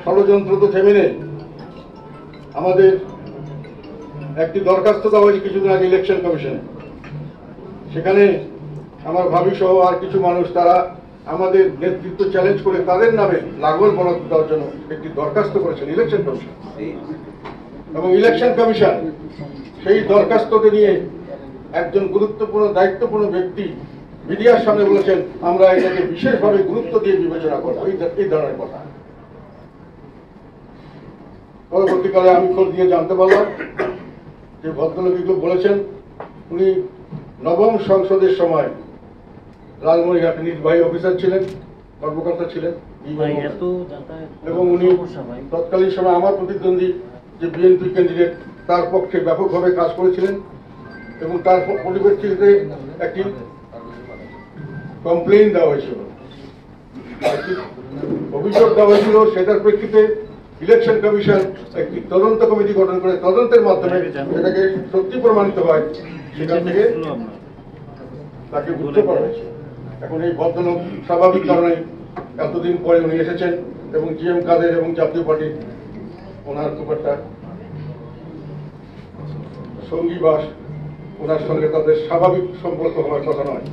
ষড়যন্ত্র তো থেমে নেই। আমাদের একটি দরখাস্ত দেওয়া হয়েছে কিছুদিন আগে ইলেকশন কমিশনে। সেখানে আমার ভাবি সহ আর কিছু মানুষ তারা আমাদের নেতৃত্ব চ্যালেঞ্জ করে তাদের নামে লাগল বরাদ্দ দেওয়ার জন্য একটি দরখাস্ত করেছেন ইলেকশন কমিশন, এবং ইলেকশন কমিশন সেই দরখাস্তকে নিয়ে একজন গুরুত্বপূর্ণ দায়িত্বপূর্ণ ব্যক্তি মিডিয়ার সামনে বলেছেন আমরা এটাকে বিশেষভাবে গুরুত্ব দিয়ে বিবেচনা করব, এই ধরনের কথা। পরবর্তীকালে আমি খোঁজ দিয়ে জানতে পারলাম যে ভদ্রলোক এগুলো বলেছেন উনি নবম সংসদের সময় লালমনিরহাটে নির্বাহী অফিসার ছিলেন, কর্মকর্তা ছিলেন, এবং উনি তৎকালীন সময় আমার প্রতিদ্বন্দ্বী যে বিএনপি ক্যান্ডিডেট তার পক্ষে ব্যাপকভাবে কাজ করেছিলেন, এবং তার পরিপ্রেক্ষিতে একটি কমপ্লেইন দেওয়া হয়েছিল, অভিযোগ দেওয়া হয়েছিল। সেটার প্রেক্ষিতে ইলেকশন কমিশন একটি তদন্ত কমিটি গঠন করে তদন্তের মাধ্যমে সেটাকে সত্যি প্রমাণিত হয়, সেখান থেকে তাকে মুক্ত করা হয়েছে। এখন এই ভদ্রলোক স্বাভাবিক কারণে এতদিন পরে উনি এসেছেন, এবং জিএম কাদের এবং জাতীয় পার্টি ওনার খুব একটা সঙ্গীবাস, ওনার সঙ্গে তাদের স্বাভাবিক সম্পর্ক হওয়ার কথা নয়।